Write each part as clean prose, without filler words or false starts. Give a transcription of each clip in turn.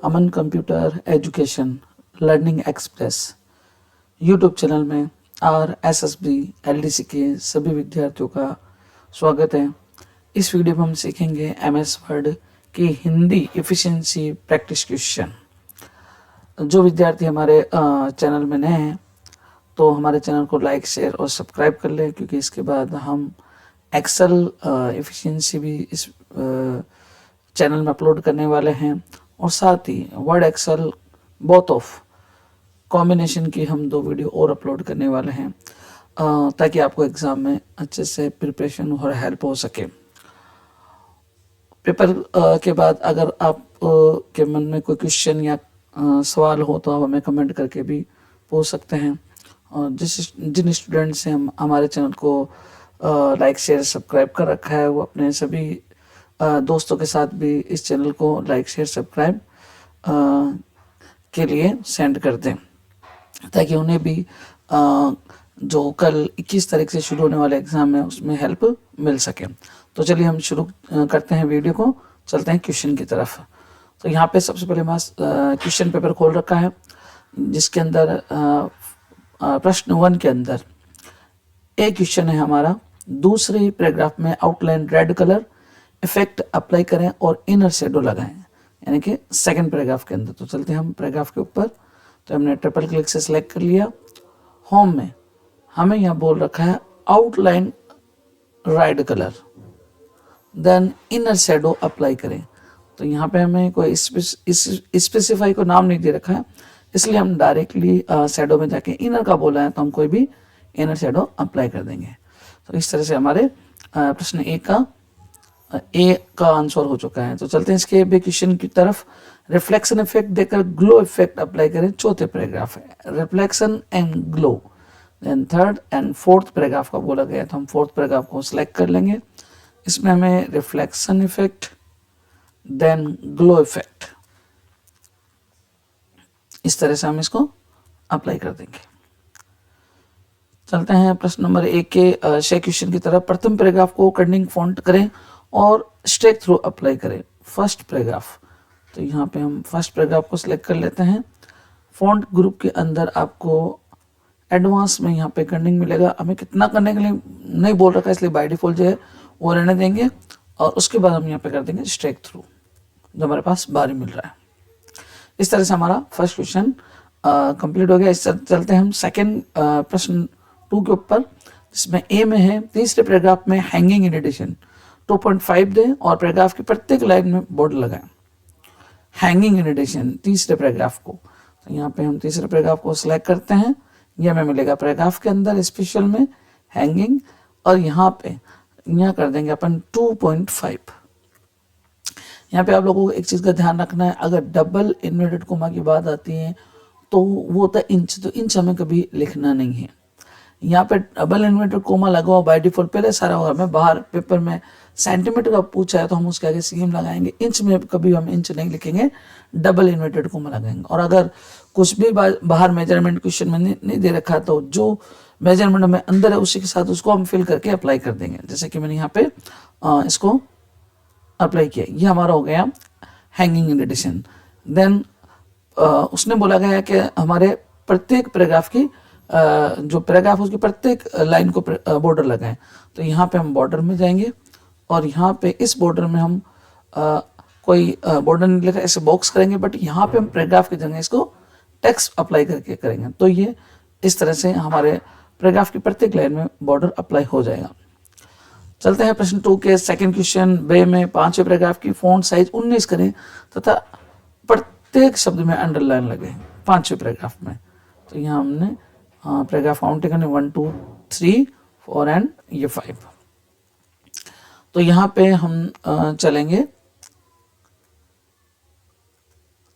अमन computer education learning express YouTube channel में RSSB LDC के सभी विद्यार्थियों का स्वागत है। इस वीडियो में हम सीखेंगे MS वर्ड की हिंदी एफिशिएंसी प्रैक्टिस क्वेश्चन। जो विद्यार्थी हमारे चैनल में नए हैं तो हमारे चैनल को लाइक शेयर और सब्सक्राइब कर लें, क्योंकि इसके बाद हम एक्सेल एफिशिएंसी भी इस चैनल में अपलोड करने वाले हैं और साथ ही Word Excel both of combination की हम 2 वीडियो और अपलोड करने वाले हैं ताकि आपको एग्ज़ाम में अच्छे से प्रिपरेशन और हेल्प हो सके। पेपर के बाद अगर आप के मन में कोई क्वेश्चन या सवाल हो तो आप हमें कमेंट करके भी पूछ सकते हैं। और जिन स्टूडेंट्स ने हमारे चैनल को लाइक शेयर सब्सक्राइब कर रखा है वो अपने सभी दोस्तों के साथ भी इस चैनल को लाइक शेयर सब्सक्राइब के लिए सेंड कर दें, ताकि उन्हें भी जो कल 21 तारीख से शुरू होने वाले एग्ज़ाम है उसमें हेल्प मिल सके। तो चलिए हम शुरू करते हैं वीडियो को, चलते हैं क्वेश्चन की तरफ। तो यहाँ पे सबसे पहले मैं क्वेश्चन पेपर खोल रखा है, जिसके अंदर प्रश्न 1 के अंदर एक क्वेश्चन है हमारा, दूसरे पैराग्राफ में outline red colour effect apply करें और इनर शेडो लगाएं, यानी कि सेकंड पैराग्राफ के अंदर। तो चलते हैं हम पैराग्राफ के ऊपर। तो हमने ट्रिपल क्लिक से सिलेक्ट कर लिया। होम में हमें यहाँ बोल रखा है outline red colour, then inner shadow apply करें। तो यहाँ पे हमें कोई स्पेसिफाई को नाम नहीं दे रखा है, इसलिए हम डायरेक्टली शेडो में जाके इनर का बोला है तो हम कोई भी इनर शेडो अप्लाई कर देंगे। तो इस तरह से हमारे प्रश्न ए का आंसर हो चुका है। तो चलते हैं इसके बे क्वेश्चन की तरफ। रिफ्लेक्शन इफेक्ट देकर ग्लो इफेक्ट अप्लाई करें, चौथे पैराग्राफ है। Reflection and glow, then third and fourth paragraph का बोला गया, तो हम फोर्थ पैराग्राफ को सिलेक्ट कर लेंगे। इसमें हमें reflection effect then glow effect इस तरह से हम इसको अप्लाई कर देंगे। चलते हैं प्रश्न नंबर 1 के शेयर क्वेश्चन की तरफ। प्रथम पैराग्राफ को कर्निंग फॉन्ट करें और स्ट्रेक थ्रू अप्लाई करें, फर्स्ट पैराग्राफ। तो यहाँ पे हम फर्स्ट पैराग्राफ को सिलेक्ट कर लेते हैं। फॉन्ट ग्रुप के अंदर आपको एडवांस में यहाँ पे कर्निंग मिलेगा। हमें कितना करने के लिए नहीं बोल रखा है, इसलिए बाय डिफॉल्ट जो है वो रहने देंगे और उसके बाद हम यहाँ पे कर देंगे स्ट्रेक थ्रू, जो हमारे पास 12 मिल रहा है। इस तरह से हमारा फर्स्ट क्वेश्चन कंप्लीट हो गया। इस तरह चलते हैं हम सेकेंड प्रश्न 2 के ऊपर, जिसमें ए में है तीसरे पैराग्राफ में हैंगिंग इन एडिशन 2.5 दें और पैराग्राफ की प्रत्येक लाइन में बॉर्डर लगाएं। हैंगिंग इन एडिशन तीसरे पैराग्राफ को, तो यहाँ पे हम तीसरे पैराग्राफ को सिलेक्ट करते हैं। यह हमें मिलेगा पैराग्राफ के अंदर स्पेशल में हैंगिंग, और यहाँ पे यहाँ कर देंगे अपन 2.5। यहाँ पे आप लोगों को एक चीज़ का ध्यान रखना है, अगर डबल इन्वर्टेड कोमा की बात आती है तो वो होता है इंच, तो इंच हमें कभी लिखना नहीं है। यहाँ पे डबल इन्वर्टेड कोमा लगा हुआ बाय डिफॉल्ट पहले सारा होगा। हमें बाहर पेपर में सेंटीमीटर का पूछा है तो हम उसके आगे सीएम लगाएंगे, इंच में कभी हम इंच नहीं लिखेंगे, डबल इन्वर्टेड कोमा लगाएंगे। और अगर कुछ भी बाहर मेजरमेंट क्वेश्चन में नहीं दे रखा तो जो मेजरमेंट में अंदर है उसी के साथ उसको हम फिल करके अप्लाई कर देंगे, जैसे कि मैंने यहाँ पे इसको अप्लाई किया। ये हमारा हो गया हैंगिंग इन एडिशन। देन उसने बोला गया कि हमारे प्रत्येक पैराग्राफ की जो पैराग्राफ उसकी प्रत्येक लाइन को बॉर्डर लगाएं। तो यहाँ पे हम बॉर्डर में जाएंगे और यहाँ पे इस बॉर्डर में हम कोई बॉर्डर नहीं लेकर ऐसे बॉक्स करेंगे, बट यहाँ पे हम पैराग्राफ की जगह इसको टेक्स्ट अप्लाई करके करेंगे। तो ये इस तरह से हमारे पैराग्राफ की प्रत्येक लाइन में बॉर्डर अप्लाई हो जाएगा। चलते हैं प्रश्न 2 के सेकंड क्वेश्चन। बे में 5वें पैराग्राफ की फॉन्ट साइज 19 करें तथा प्रत्येक शब्द में अंडरलाइन लगे 5वें पैराग्राफ में। तो यहाँ हमने पैराग्राफ काउंट करने 1 2 3 4 एंड ये 5। तो यहाँ पे हम चलेंगे,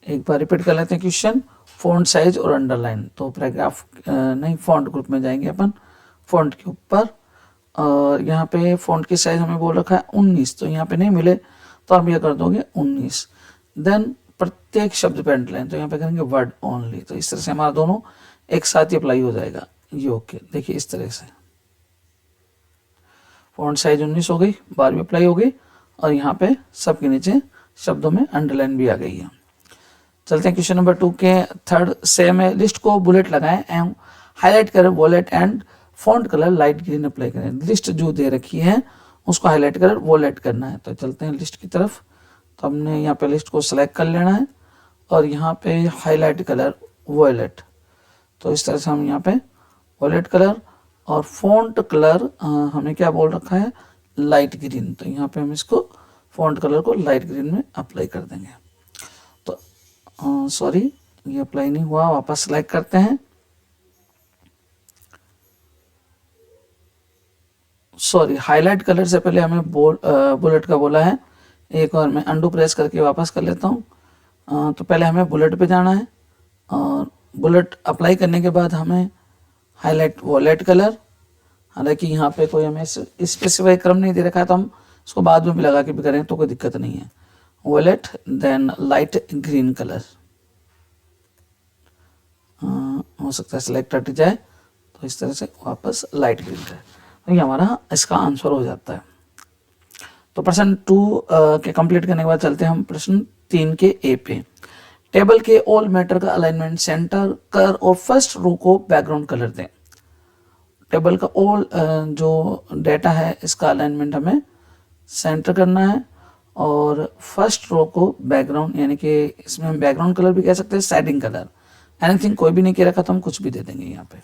एक बार रिपीट कर लेते हैं क्वेश्चन। फॉन्ट साइज और अंडरलाइन, तो पैराग्राफ नहीं फॉन्ट ग्रुप में जाएंगे अपन, फॉन्ट के ऊपर, और यहाँ पे फॉन्ट की साइज हमें बोल रखा है 19, तो यहाँ पे नहीं मिले तो आप ये कर दोगे 19। देन प्रत्येक शब्द पे अंडरलाइन, तो यहाँ पे करेंगे वर्ड ओनली। तो इस तरह से हमारा दोनों एक साथ ही अप्लाई हो जाएगा। ये ओके, देखिए इस तरह से फॉन्ट साइज 19 हो गई, 12 अप्लाई हो गई, और यहाँ पे सबके नीचे शब्दों में अंडरलाइन भी आ गई है। चलते हैं क्वेश्चन नंबर 2 के थर्ड सेम है। लिस्ट को बुलेट लगाएं एंड हाईलाइट करें wallet and font colour light green apply करें। लिस्ट जो दे रखी है उसको हाईलाइट कर वॉलेट करना है। तो चलते हैं लिस्ट की तरफ। तो हमने यहाँ पे लिस्ट को सिलेक्ट कर लेना है और यहाँ पे हाईलाइट कलर वॉलेट। तो इस तरह से हम यहाँ पे वॉलेट कलर और फॉन्ट कलर हमें क्या बोल रखा है, लाइट ग्रीन। तो यहाँ पे हम इसको फॉन्ट कलर को लाइट ग्रीन में अप्लाई कर देंगे। तो सॉरी ये अप्लाई नहीं हुआ, वापस सिलेक्ट करते हैं। सॉरी हाईलाइट कलर से पहले हमें बुलेट का बोला है। एक और मैं अंडू प्रेस करके वापस कर लेता हूँ। तो पहले हमें बुलेट पे जाना है और बुलेट अप्लाई करने के बाद हमें हाईलाइट वॉलेट कलर, हालांकि यहाँ पे कोई हमें स्पेसिफाई क्रम नहीं दे रखा है तो हम इसको बाद में भी लगा के भी करें तो कोई दिक्कत नहीं है। Violet then light green colour हो सकता है सिलेक्ट हट जाए, तो इस तरह से वापस लाइट ग्रीन कलर। तो ये हमारा इसका आंसर हो जाता है। तो प्रश्न 2 के कंप्लीट करने के बाद चलते हैं हम प्रश्न 3 के ए पे। टेबल के ऑल मैटर का अलाइनमेंट सेंटर कर और फर्स्ट रो को बैकग्राउंड कलर दें। टेबल का ऑल जो डेटा है इसका अलाइनमेंट हमें सेंटर करना है और फर्स्ट रो को बैकग्राउंड, यानी कि इसमें हम बैकग्राउंड कलर भी कह सकते हैं, शेडिंग कलर, एनीथिंग कोई भी नहीं कह रखा तो हम कुछ भी दे देंगे यहाँ पे।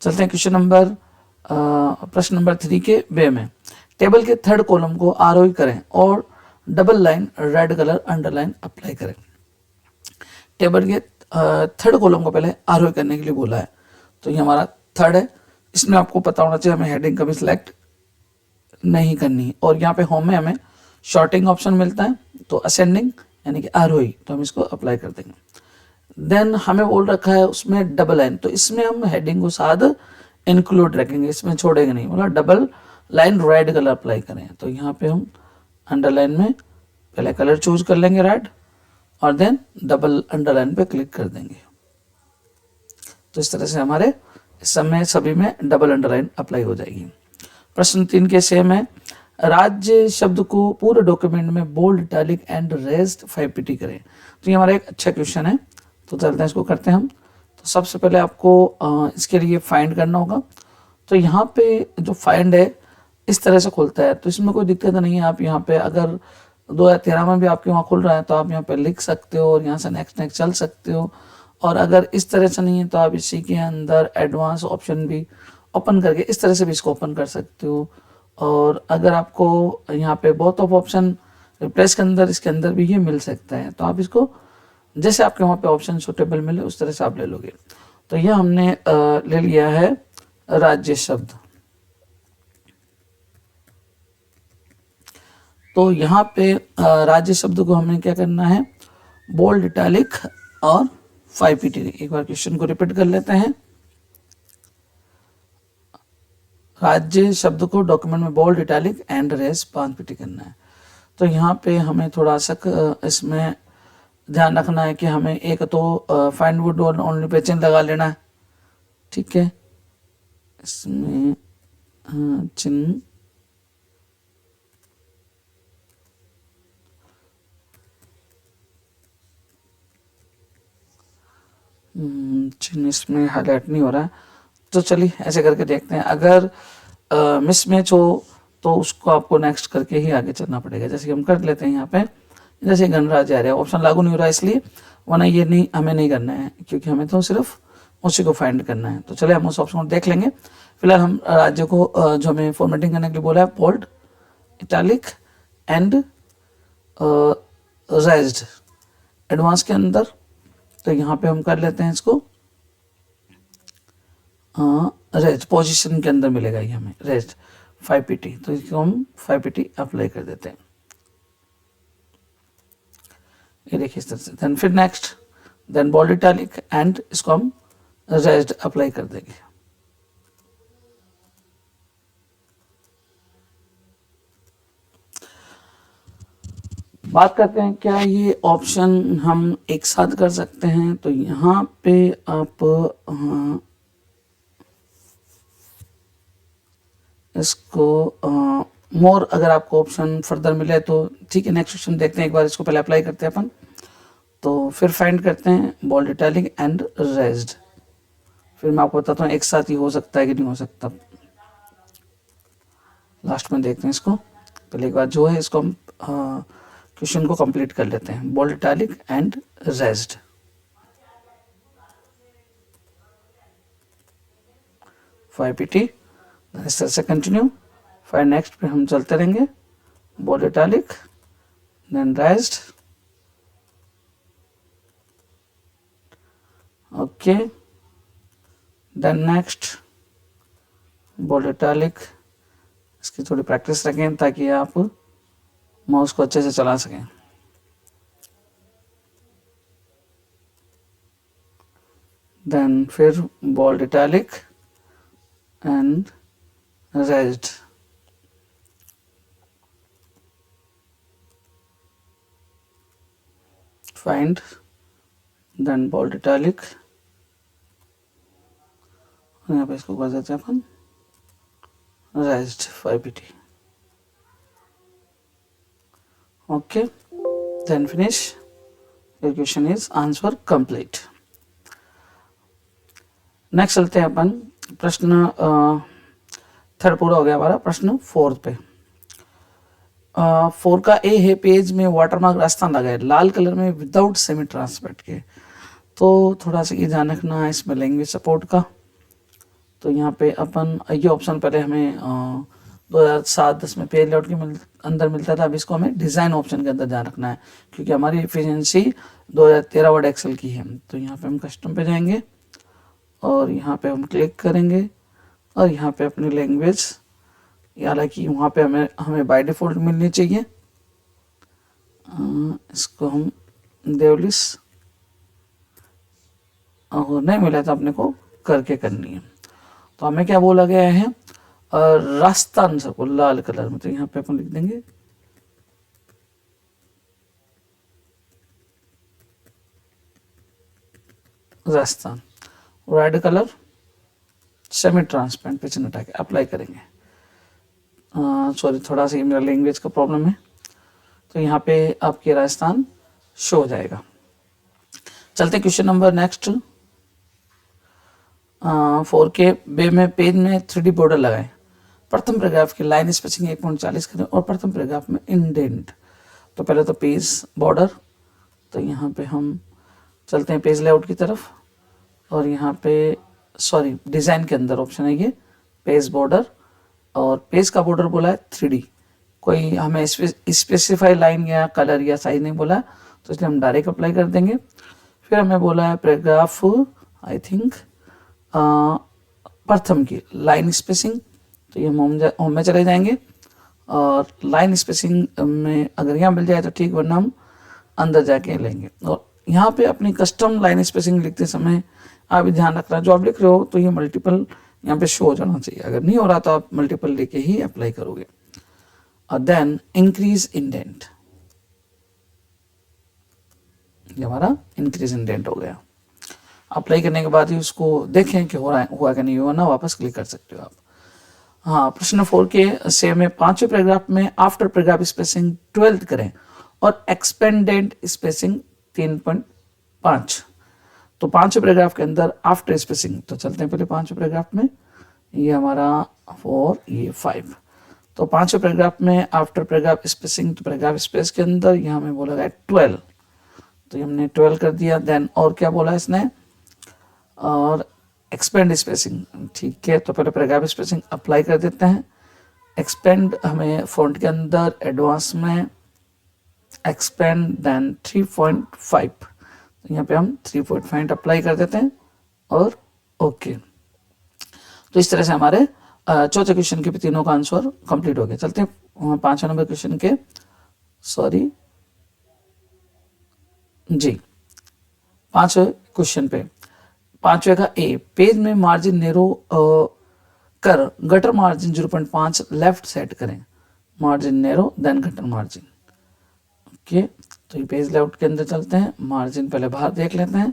चलते हैं क्वेश्चन नंबर प्रश्न नंबर 3 के बे में। टेबल के थर्ड कॉलम को आरोही करें और double line red colour underline apply करें। टेबल के थर्ड कॉलम को पहले आरोही करने के लिए बोला है। तो ये हमारा थर्ड है, इसमें आपको पता होना चाहिए हमें हेडिंग कभी सिलेक्ट नहीं करनी। और यहाँ पे होम में हमें शॉर्टिंग ऑप्शन मिलता है, तो असेंडिंग यानी कि आरोही, तो हम इसको अप्लाई कर देंगे। देन हमें बोल रखा है उसमें डबल लाइन, तो इसमें हम हेडिंग को साथ इंक्लूड रखेंगे, इसमें छोड़ेंगे नहीं। बोला double line red colour apply करें, तो यहाँ पे हम अंडरलाइन में पहले कलर चूज कर लेंगे रेड और देन डबल अंडरलाइन पे क्लिक कर देंगे। तो इस तरह से हमारे समय सभी में डबल अंडरलाइन अप्लाई हो जाएगी। प्रश्न 3 के सेम है। राज्य शब्द को पूरे डॉक्यूमेंट में bold, italic and raised 5 PT करें। तो ये हमारा एक अच्छा क्वेश्चन है, तो चलते हैं इसको करते हैं हम। तो सबसे पहले आपको इसके लिए फाइंड करना होगा। तो यहाँ पे जो फाइंड है इस तरह से खुलता है, तो इसमें कोई दिक्कत नहीं है। आप यहाँ पे अगर 2013 में भी आपके वहाँ खुल रहा है तो आप यहाँ पे लिख सकते हो और यहाँ से नेक्स्ट चल सकते हो। और अगर इस तरह से नहीं है तो आप इसी के अंदर एडवांस ऑप्शन भी ओपन करके इस तरह से भी इसको ओपन कर सकते हो। और अगर आपको यहाँ पे बहुत ऑफ ऑप्शन रिप्लेस के अंदर इसके अंदर भी ये मिल सकता है, तो आप इसको जैसे आपके वहाँ पे ऑप्शन सुटेबल मिले उस तरह से आप ले लोगे। तो यह हमने ले लिया है राज्य शब्द। तो यहाँ पे राज्य शब्द को हमने क्या करना है, बोल्ड, इटैलिक और 5 पीटी। एक बार क्वेश्चन को रिपीट कर लेते हैं। राज्य शब्द को डॉक्यूमेंट में bold, italic and raised 5 PT करना है। तो यहाँ पे हमें थोड़ा सा इसमें ध्यान रखना है कि हमें एक तो फाइंड वुड ओनली पे चिन्ह लगा लेना है, ठीक है। इसमें चिन्ह चिन्ह इसमें हाईलाइट नहीं हो रहा है, तो चलिए ऐसे करके देखते हैं। अगर मिसमैच हो तो उसको आपको नेक्स्ट करके ही आगे चलना पड़ेगा। जैसे कि हम कर लेते हैं यहाँ पे, जैसे गणराज्य आ रहा है, ऑप्शन लागू नहीं हो रहा है इसलिए, वरना ये नहीं हमें नहीं करना है क्योंकि हमें तो सिर्फ उसी को फाइंड करना है। तो चलिए हम उस ऑप्शन को देख लेंगे। फिलहाल हम राज्य को जो हमें फॉर्मेटिंग करने के लिए बोला है, bold, italic and raised advance के अंदर, तो यहाँ पे हम कर लेते हैं इसको रेज पोजीशन के अंदर मिलेगा ये हमें रेज 5 पीटी। तो इसको हम 5 पीटी अप्लाई कर देते हैं, ये देखिए इस तरह से। देन फिर next, then bold, italic and इसको हम रेज्ड अप्लाई कर देंगे। बात करते हैं क्या ये ऑप्शन हम एक साथ कर सकते हैं। तो यहाँ पे आप इसको मोर अगर आपको ऑप्शन फर्दर मिले तो ठीक है, नेक्स्ट क्वेश्चन देखते हैं। एक बार इसको पहले अप्लाई करते हैं अपन। तो फिर फाइंड करते हैं बोल्ड इटैलिक एंड रेज्ड। फिर मैं आपको बताता हूँ एक साथ ही हो सकता है कि नहीं हो सकता, लास्ट में देखते हैं इसको। पहले एक बार जो है इसको हम क्वेश्चन को कंप्लीट कर लेते हैं। Bold italic and raised, five PT इस तरह से कंटिन्यू। फिर नेक्स्ट पे हम चलते रहेंगे, bold italic then raised, okay then next bold italic. इसकी थोड़ी प्रैक्टिस रखें ताकि आप माउस को अच्छे से चला सकें। देन फिर bold italic and raised, find then bold italic, यहाँ पे इसको कर देते हैं अपन raised, 5pt, okay then finish. Your question is answer complete. Next चलते हैं अपन प्रश्न थर्ड पूरा हो गया हमारा। प्रश्न फोर्थ पे, 4 का ए है, पेज में वाटरमार्क राजस्थान लगा है लाल कलर में विदाउट सेमी ट्रांसपेरेंट के। तो थोड़ा सा ये ध्यान रखना है इसमें लैंग्वेज सपोर्ट का। तो यहाँ पे अपन ये ऑप्शन पहले हमें 2007-10 में पेज लेआउट के अंदर मिलता था, अब इसको हमें डिज़ाइन ऑप्शन के अंदर ध्यान रखना है क्योंकि हमारी एफिशिएंसी 2013 वर्ड एक्सेल की है। तो यहाँ पे हम कस्टम पे जाएंगे और यहाँ पे हम क्लिक करेंगे और यहाँ पे अपनी लैंग्वेज, हालांकि वहाँ पे हमें बाय डिफ़ॉल्ट मिलनी चाहिए, इसको हम देवलिस, और नहीं मिला तो अपने को करके करनी है। तो हमें क्या बोला गया है, राजस्थान सबको लाल कलर में, तो यहाँ पे अपन लिख देंगे Rajasthan, red colour semi transparent पे चिन्ह हटा के अप्लाई करेंगे। सॉरी थोड़ा सा मेरा लैंग्वेज का प्रॉब्लम है। तो यहाँ पे आपके राजस्थान शो हो जाएगा। चलते क्वेश्चन नंबर नेक्स्ट। 4 के बे में पेज में 3D बॉर्डर लगाएं। प्रथम पैराग्राफ की लाइन स्पेसिंग 1.40 करें और प्रथम पैराग्राफ में इंडेंट। तो पहले तो पेज बॉर्डर, तो यहाँ पे हम चलते हैं पेज लेआउट की तरफ और यहाँ पे सॉरी डिज़ाइन के अंदर ऑप्शन है ये पेज बॉर्डर, और पेज का बॉर्डर बोला है 3D, कोई हमें स्पेसिफाई लाइन या कलर या साइज नहीं बोला, तो इसलिए हम डायरेक्ट अप्लाई कर देंगे। फिर हमें बोला है पैराग्राफ आई थिंक प्रथम की लाइन स्पेसिंग, तो ये होम में चले जाएंगे और लाइन स्पेसिंग में अगर यहाँ मिल जाए तो ठीक, वरना हम अंदर जाके लेंगे। और यहाँ पे अपनी कस्टम लाइन स्पेसिंग लिखते समय आप भी ध्यान रखना, जो आप लिख रहे हो तो ये मल्टीपल यहाँ पे शो हो जाना चाहिए, अगर नहीं हो रहा तो आप मल्टीपल लेके ही अप्लाई करोगे। और देन इंक्रीज इंडेंट, ये हमारा इंक्रीज इंडेंट हो गया। अप्लाई करने के बाद ही उसको देखें कि हो रहा है, हुआ कि नहीं हुआ ना, वापस क्लिक कर सकते हो आप। हाँ, प्रश्न 4 के से में 5वें पैराग्राफ में आफ्टर पैराग्राफ स्पेसिंग 12 करें और एक्सपेंडेड स्पेसिंग 3.5। तो 5वें पैराग्राफ के अंदर आफ्टर स्पेसिंग, तो चलते हैं पहले 5वें पैराग्राफ में, ये हमारा 4 ये 5। तो 5वें पैराग्राफ में आफ्टर पैराग्राफ स्पेसिंग, तो पैराग्राफ स्पेस के अंदर यहाँ में बोला गया 12, तो ये हमने 12 कर दिया। देन और क्या बोला इसने, और एक्सपेंड स्पेसिंग, ठीक है, तो पहले पैराग्राफ स्पेसिंग अप्लाई कर देते हैं। एक्सपेंड हमें फॉन्ट के अंदर एडवांस में एक्सपेंड देन 3.5, तो यहाँ पे हम 3.5 अप्लाई कर देते हैं और ओके। तो इस तरह से हमारे चौथे क्वेश्चन के भी तीनों का आंसर कंप्लीट हो गया। चलते हैं 5वें नंबर क्वेश्चन के, सॉरी जी 5वें क्वेश्चन पे, 5वें का ए, पेज में मार्जिन नेरो कर गटर मार्जिन 0.5 लेफ्ट सेट करें, margin narrow then gutter margin, okay. तो ये पेज लेआउट के अंदर चलते हैं, मार्जिन पहले बाहर देख लेते हैं,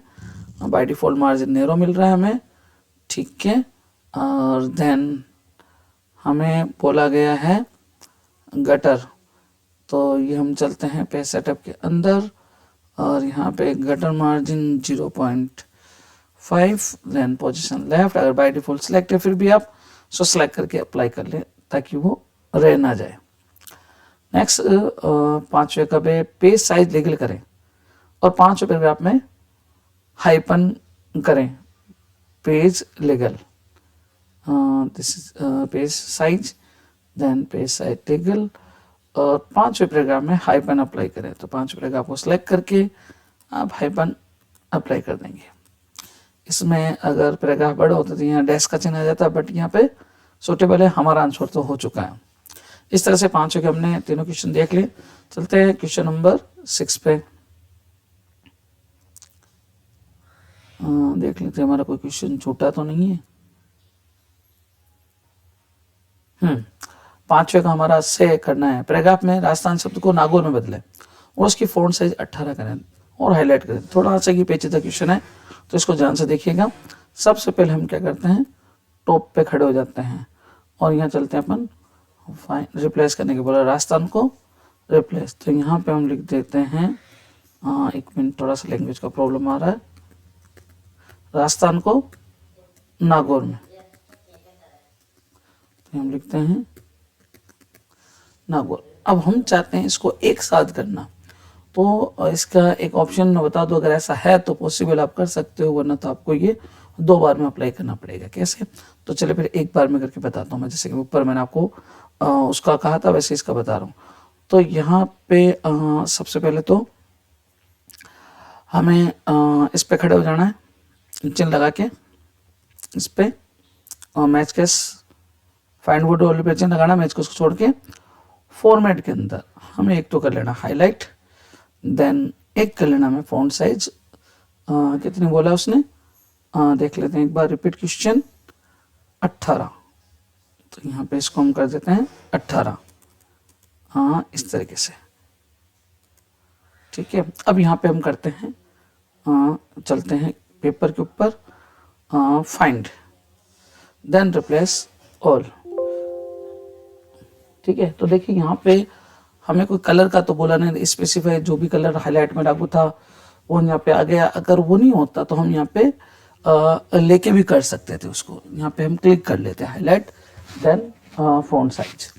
बाय डिफॉल्ट मार्जिन नेरो मिल रहा है हमें, ठीक है। और देन हमें बोला गया है गटर, तो ये हम चलते हैं पेज सेटअप के अंदर और यहाँ पे gutter margin 0.5, then position left. अगर बाय डिफॉल्ट सिलेक्ट है फिर भी आप सो सेलेक्ट करके अप्लाई कर लें ताकि वो रह ना जाए। नेक्स्ट 5वें का पेज साइज लीगल करें और 5वें पैराग्राफ में हाइपन करें page legal, this is page size, then page size legal, और 5वें पैराग्राफ में हाइपन अप्लाई करें। तो 5वें पैराग्राफ को सिलेक्ट करके आप हाइपन अप्लाई कर देंगे। इसमें अगर पैराग्राफ बड़ा होता तो यहाँ डैश का चिन्ह आ जाता, बट यहाँ पे सूटेबल है, हमारा आंसर तो हो चुका है। इस तरह से 5 के हमने तीनों क्वेश्चन देख लिए। चलते हैं क्वेश्चन नंबर 6 पे। देख लेते हैं हमारा कोई क्वेश्चन छोटा तो नहीं है। 5वें का हमारा से करना है, पैराग्राफ में राजस्थान शब्द को नागौर में बदलें और उसकी फॉन्ट साइज 18 करें और हाईलाइट करें। थोड़ा सा ये पेचीदा क्वेश्चन है तो इसको ध्यान से देखिएगा। सबसे पहले हम क्या करते हैं, टॉप पे खड़े हो जाते हैं और यहाँ चलते हैं अपन फाइन रिप्लेस करने के, बोला राजस्थान को रिप्लेस, तो यहाँ पे हम लिख देते हैं, एक मिनट थोड़ा सा लैंग्वेज का प्रॉब्लम आ रहा है, राजस्थान को नागौर में, तो हम लिखते हैं नागौर। अब हम चाहते हैं इसको एक साथ करना, तो इसका एक ऑप्शन मैं बता दूं, अगर ऐसा है तो पॉसिबल आप कर सकते हो, वरना तो आपको ये 2 बार में अप्लाई करना पड़ेगा। कैसे, तो चलिए फिर एक बार में करके बताता हूँ मैं। जैसे कि ऊपर मैंने आपको उसका कहा था वैसे इसका बता रहा हूँ। तो यहाँ पे सबसे पहले तो हमें इस पे खड़े हो जाना है, चिन्ह लगा के इस पे मैच केस फाइंड वर्ड वाले पे चिन्ह लगाना, मैच केस को छोड़ के फॉर्मेट के अंदर हमें एक तो कर लेना हाईलाइट, देन एक कर लेना हमें फॉन्ट साइज, कितनी बोला उसने, देख लेते हैं एक बार रिपीट क्वेश्चन, 18। तो यहाँ पे इसको हम कर देते हैं 18, इस तरीके से, ठीक है। अब यहाँ पे हम करते हैं, चलते हैं पेपर के ऊपर, फाइंड देन रिप्लेस ऑल, ठीक है। तो देखिए यहाँ पे हमें कोई कलर का तो बोला नहीं, स्पेसिफाई जो भी कलर हाईलाइट में लागू था वो यहाँ पे आ गया। अगर वो नहीं होता तो हम यहाँ पे लेके भी कर सकते थे उसको। यहाँ पे हम क्लिक कर लेते हैं हाईलाइट देन फॉन्ट साइज।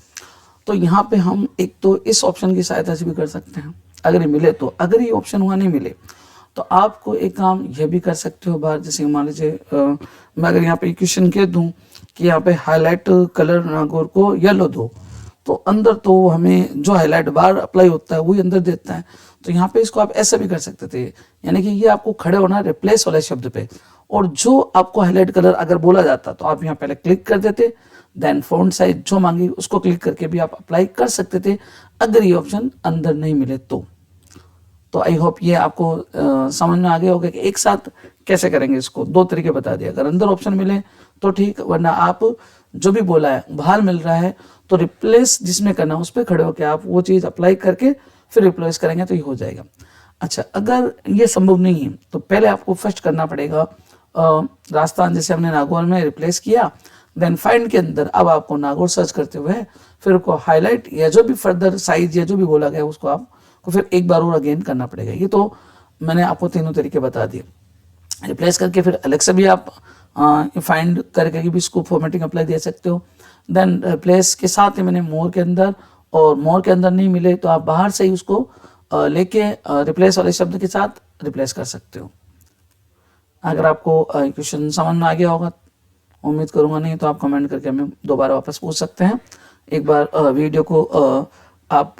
तो यहाँ पे हम एक तो इस ऑप्शन की सहायता से भी कर सकते हैं अगर ये मिले तो। अगर ये ऑप्शन वहाँ नहीं मिले तो आपको एक काम यह भी कर सकते हो बाहर, जैसे मान लीजिए मैं अगर यहाँ पे क्वेश्चन कह दूँ कि यहाँ पे हाईलाइट कलर नागौर को येलो दो, तो अंदर तो हमें जो हाईलाइट बार अप्लाई होता है वही अंदर देता है। तो यहाँ पे इसको आप ऐसा भी कर सकते थे, यानी कि ये आपको खड़े होना रिप्लेस वाले शब्द पे, और जो आपको हाईलाइट कलर अगर बोला जाता तो आप यहाँ पहले क्लिक कर देते, देन फॉन्ट साइज जो मांगी उसको क्लिक करके भी आप अप्लाई कर सकते थे अगर ये ऑप्शन अंदर नहीं मिले तो आई होप ये आपको समझ में आ गया होगा कि एक साथ कैसे करेंगे इसको। 2 तरीके बता दिए, अगर अंदर ऑप्शन मिले तो ठीक, वरना आप जो भी बोला है बाहर मिल रहा है तो रिप्लेस जिसमें करना है उस पर खड़े होकर आप वो चीज़ अप्लाई करके फिर रिप्लेस करेंगे तो ये हो जाएगा। अच्छा, अगर ये संभव नहीं है तो पहले आपको फर्स्ट करना पड़ेगा, राजस्थान जैसे हमने नागौर में रिप्लेस किया, देन फाइंड के अंदर अब आपको नागौर सर्च करते हुए फिर को हाईलाइट या जो भी फर्दर साइज या जो भी बोला गया उसको आपको फिर एक बार और अगेन करना पड़ेगा। ये तो मैंने आपको तीनों तरीके बता दिए। रिप्लेस करके फिर अलग से भी आप फाइंड करके भी इसको फॉर्मेटिंग अप्लाई दे सकते हो। देन रिप्लेस के साथ ही मैंने मोर के अंदर, और मोर के अंदर नहीं मिले तो आप बाहर से ही उसको लेके रिप्लेस वाले शब्द के साथ रिप्लेस कर सकते हो। अगर आपको क्वेश्चन समझ में आ गया होगा, उम्मीद करूंगा, नहीं तो आप कमेंट करके हमें दोबारा वापस पूछ सकते हैं। एक बार वीडियो को आप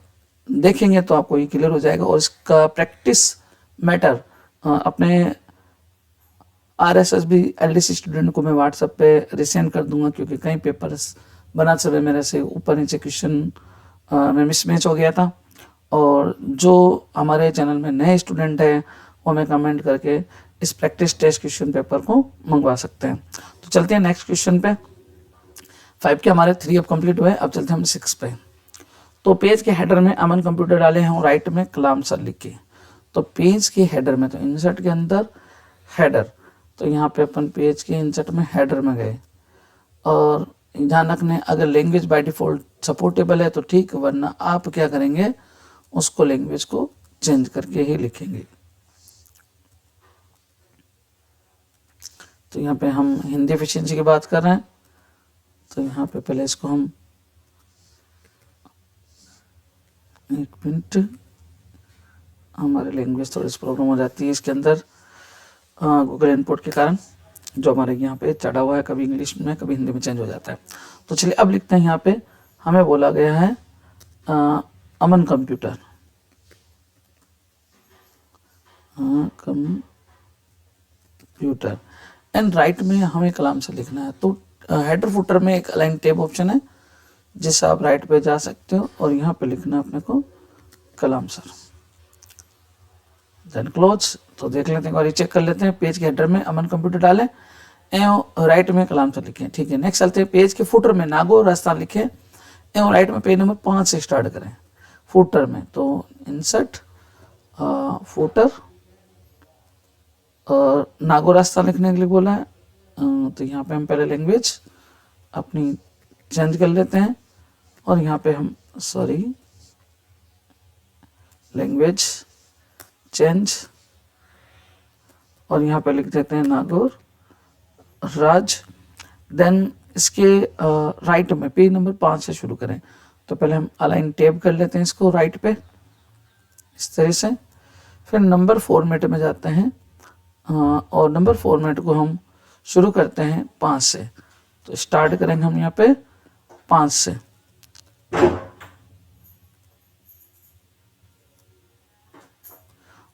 देखेंगे तो आपको ये क्लियर हो जाएगा। और इसका प्रैक्टिस मैटर अपने RSS भी LDC स्टूडेंट को मैं व्हाट्सएप पे रिसेंड कर दूंगा, क्योंकि कई पेपर्स बनाते समय मेरे से ऊपर नीचे क्वेश्चन में मिसमैच हो गया था। और जो हमारे चैनल में नए स्टूडेंट हैं वो हमें कमेंट करके इस प्रैक्टिस टेस्ट क्वेश्चन पेपर को मंगवा सकते हैं। तो चलते हैं नेक्स्ट क्वेश्चन पे। 5 के हमारे 3 अब कंप्लीट हुए, अब चलते हैं हम 6 पे। तो पेज के हेडर में अमन कंप्यूटर डाले हैं और राइट में कलाम सर लिख के। तो पेज के हेडर में, तो इंसर्ट के अंदर हेडर, तो यहाँ पे अपन पेज के इंसर्ट में हेडर में गए, और ध्यान रखने अगर लैंग्वेज बाय डिफॉल्ट सपोर्टेबल है तो ठीक, वरना आप क्या करेंगे उसको लैंग्वेज को चेंज करके ही लिखेंगे। तो यहाँ पे हम हिंदी एफिशिएंसी की बात कर रहे हैं, तो यहाँ पे पहले इसको हम, एक मिनट, हमारे लैंग्वेज थोड़ी सी प्रॉब्लम हो जाती है इसके अंदर गूगल इनपुट के कारण, जो हमारे यहाँ पे चढ़ा हुआ है, कभी इंग्लिश में कभी हिंदी में चेंज हो जाता है। तो चलिए अब लिखते हैं, यहाँ पे हमें बोला गया है अमन कंप्यूटर, कंप्यूटर एंड राइट में हमें कलाम से लिखना है। तो हेडर फुटर में एक अलाइन टैब ऑप्शन है जिससे आप राइट पे जा सकते हो और यहाँ पे लिखना है अपने को कलाम सर, देन क्लोज। तो देख लेते हैं और ये चेक कर लेते हैं, पेज के हेडर में अमन कंप्यूटर डालें एवं राइट में कलाम सर लिखें, ठीक है। नेक्स्ट चलते हैं, पेज के फुटर में नागौर राजस्थान लिखें एवं राइट में पेज नंबर 5 से स्टार्ट करें। फुटर में तो इंसर्ट फुटर और नागौर राजस्थान लिखने के लिए बोला है, तो यहाँ पे हम पहले लैंग्वेज अपनी चेंज कर लेते हैं और यहाँ पे हम लैंग्वेज चेंज और यहाँ पे लिख देते हैं नागौर राज। देन इसके राइट में पेज नंबर 5 से शुरू करें, तो पहले हम अलाइन टैब कर लेते हैं इसको राइट पे इस तरह से, फिर नंबर फॉर्मेट में जाते हैं और नंबर फॉर्मेट को हम शुरू करते हैं 5 से, तो स्टार्ट करेंगे हम यहाँ पे 5 से।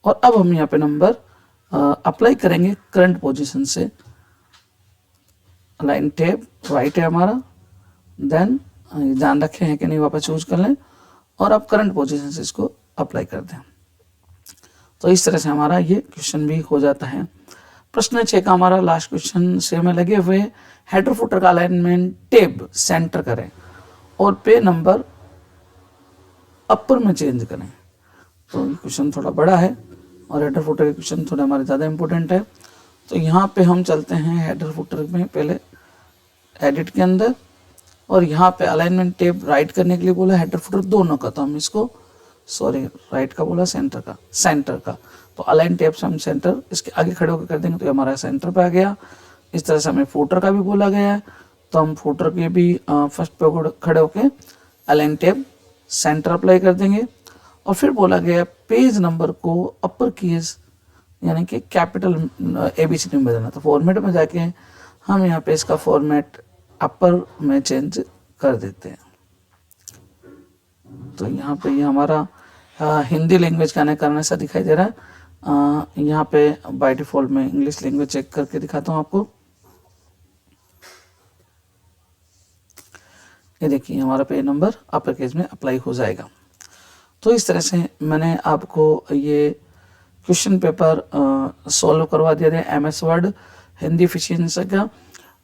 और अब हम यहाँ पे नंबर अप्लाई करेंगे करंट पोजीशन से, अलाइन टैब राइट है हमारा, देन ध्यान रखें है कि नहीं वापस चूज कर लें और अब करंट पोजीशन से इसको अप्लाई कर दें। तो इस तरह से हमारा ये क्वेश्चन भी हो जाता है। प्रश्न 6 का हमारा लास्ट क्वेश्चन से में लगे हुए हेडर फुटर का अलाइनमेंट टैब सेंटर करें और पे नंबर अपर में चेंज करें। तो ये क्वेश्चन थोड़ा बड़ा है और हेडर फुटर के क्वेश्चन थोड़े हमारे ज़्यादा इंपॉर्टेंट है। तो यहाँ पे हम चलते हैं हेडर फुटर में, पहले एडिट के अंदर, और यहाँ पे अलाइनमेंट टैब राइट करने के लिए बोला हेडर फुटर दोनों का, तो हम इसको राइट का बोला सेंटर का, तो अलाइन टैब से हम सेंटर इसके आगे खड़े होकर कर देंगे तो हमारा सेंटर पे आ गया। इस तरह से हमें फुटर का भी बोला गया है, तो हम फुटर के भी फर्स्ट पे खड़े होकर अलाइन टैब सेंटर अप्लाई कर देंगे। और फिर बोला गया पेज नंबर को अपर केस यानी कि कैपिटल ABCD में बदलना, तो फॉर्मेट में जाके हम यहाँ पे इसका फॉर्मेट अपर में चेंज कर देते हैं। तो यहाँ पे ये हमारा हिंदी लैंग्वेज का आने कारण ऐसा दिखाई दे रहा है। यहाँ पे बाय डिफॉल्ट में इंग्लिश लैंग्वेज चेक करके दिखाता हूँ आपको। ये देखिए हमारा पेज नंबर अपर केस में अप्लाई हो जाएगा। तो इस तरह से मैंने आपको ये क्वेश्चन पेपर सॉल्व करवा दिया है MS वर्ड हिंदी एफिशिएंसी का।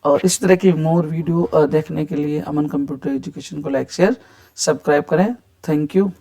और इस तरह की मोर वीडियो देखने के लिए अमन कंप्यूटर एजुकेशन को लाइक शेयर सब्सक्राइब करें। Thank you.